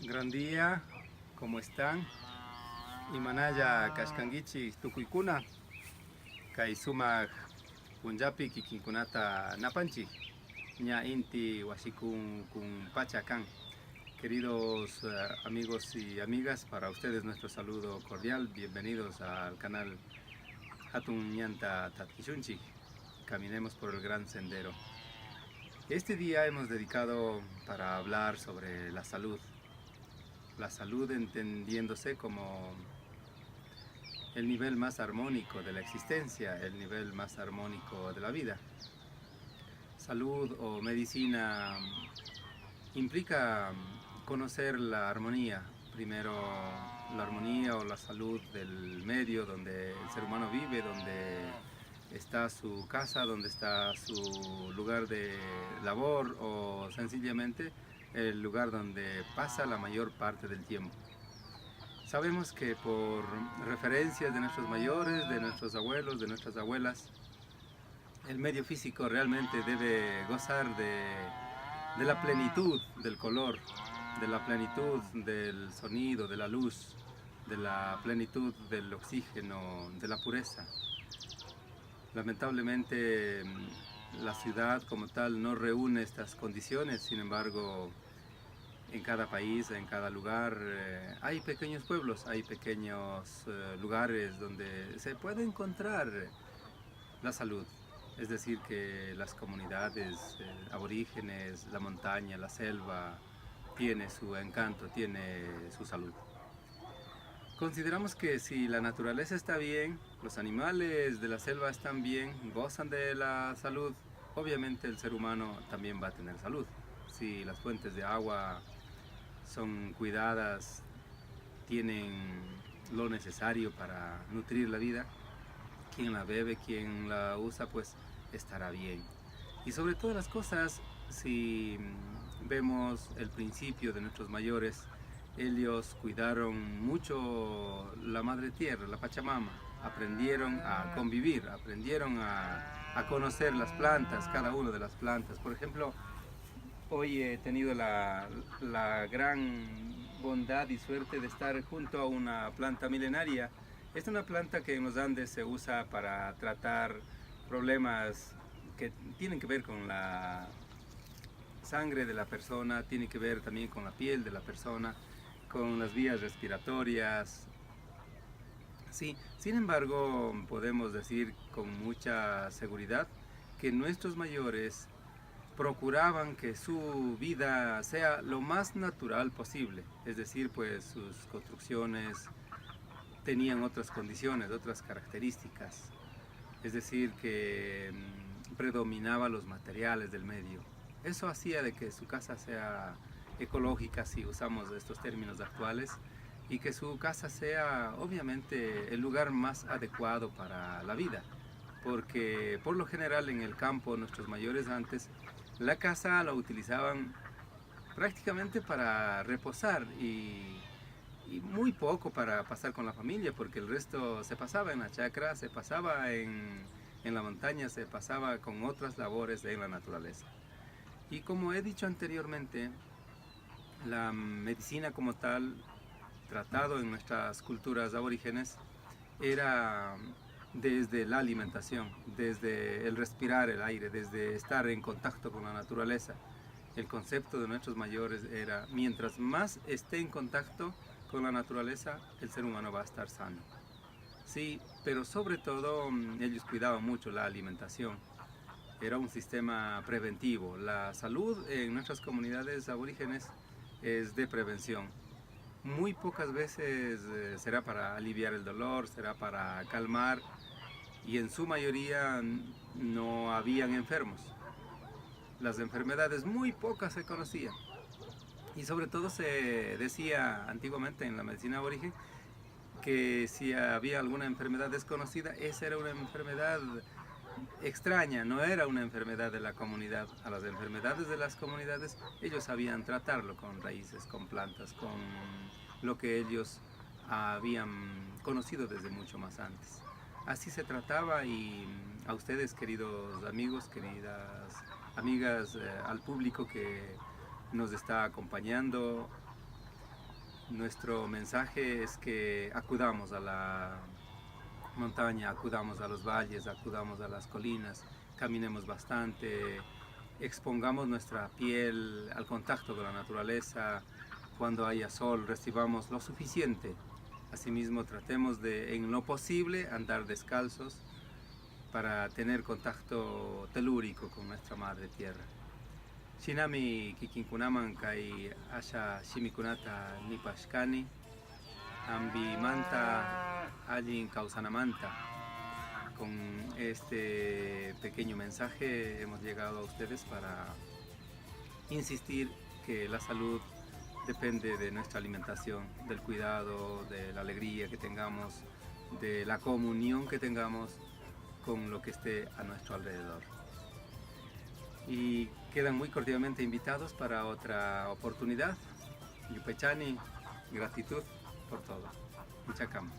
Gran día, ¿cómo están? Imanaya Kashkangichi Tukuykuna, Kay sumak punjapi kikinkunata napanchi, ña inti washikun kun pachakan. Queridos amigos y amigas, para ustedes nuestro saludo cordial, bienvenidos al canal Hatun Ñanta Tatkishunchi, caminemos por el gran sendero. Este día hemos dedicado para hablar sobre la salud entendiéndose como el nivel más armónico de la existencia, el nivel más armónico de la vida. Salud o medicina implica conocer la armonía, primero la armonía o la salud del medio donde el ser humano vive, donde está su casa, donde está su lugar de labor o sencillamente el lugar donde pasa la mayor parte del tiempo. Sabemos que por referencias de nuestros mayores, de nuestros abuelos, de nuestras abuelas, el medio físico realmente debe gozar de la plenitud del color, de la plenitud del sonido, de la luz, de la plenitud del oxígeno, de la pureza. Lamentablemente la ciudad como tal no reúne estas condiciones, sin embargo en cada país, en cada lugar hay pequeños pueblos, hay pequeños lugares donde se puede encontrar la salud. Es decir, que las comunidades aborígenes, la montaña, la selva, tiene su encanto, tiene su salud. Consideramos que si la naturaleza está bien, los animales de la selva están bien, gozan de la salud, obviamente el ser humano también va a tener salud. Si las fuentes de agua son cuidadas, tienen lo necesario para nutrir la vida, quien la bebe, quien la usa, pues estará bien. Y sobre todas las cosas, si vemos el principio de nuestros mayores, ellos cuidaron mucho la madre tierra, la Pachamama, aprendieron a convivir, aprendieron a conocer las plantas, cada una de las plantas. Por ejemplo, hoy he tenido la gran bondad y suerte de estar junto a una planta milenaria. Es una planta que en los Andes se usa para tratar problemas que tienen que ver con la sangre de la persona, tiene que ver también con la piel de la persona, con las vías respiratorias. Sí, sin embargo, podemos decir con mucha seguridad que nuestros mayores procuraban que su vida sea lo más natural posible, es decir, pues sus construcciones tenían otras condiciones, otras características, es decir, que predominaba los materiales del medio. Eso hacía de que su casa sea ecológica, si usamos estos términos actuales, y que su casa sea obviamente el lugar más adecuado para la vida, porque por lo general en el campo nuestros mayores antes la casa la utilizaban prácticamente para reposar y muy poco para pasar con la familia, porque el resto se pasaba en la chacra, se pasaba en la montaña, se pasaba con otras labores en la naturaleza. Y como he dicho anteriormente, la medicina como tal, tratado en nuestras culturas aborígenes, era desde la alimentación, desde el respirar el aire, desde estar en contacto con la naturaleza. El concepto de nuestros mayores era, mientras más esté en contacto con la naturaleza, el ser humano va a estar sano. Sí, pero sobre todo ellos cuidaban mucho la alimentación. Era un sistema preventivo. La salud en nuestras comunidades aborígenes es de prevención. Muy pocas veces será para aliviar el dolor, será para calmar, y en su mayoría no habían enfermos. Las enfermedades muy pocas se conocían. Y sobre todo se decía antiguamente en la medicina aborigen que si había alguna enfermedad desconocida, esa era una enfermedad extraña, no era una enfermedad de la comunidad. A las enfermedades de las comunidades ellos sabían tratarlo con raíces, con plantas, con lo que ellos habían conocido desde mucho más antes. Así se trataba, y a ustedes, queridos amigos, queridas amigas, al público que nos está acompañando, Nuestro mensaje es que acudamos a la montaña, acudamos a los valles, acudamos a las colinas, caminemos bastante, expongamos nuestra piel al contacto con la naturaleza, cuando haya sol recibamos lo suficiente. Asimismo tratemos de, en lo posible, andar descalzos para tener contacto telúrico con nuestra madre tierra. Shinami kikinkunaman kay asha shimikunata nipashkani, ambi manta allin kawsanamanta. Con este pequeño mensaje hemos llegado a ustedes para insistir que la salud depende de nuestra alimentación, del cuidado, de la alegría que tengamos, de la comunión que tengamos con lo que esté a nuestro alrededor. Y quedan muy cordialmente invitados para otra oportunidad. Yupechani, gratitud por todo. Muchacam.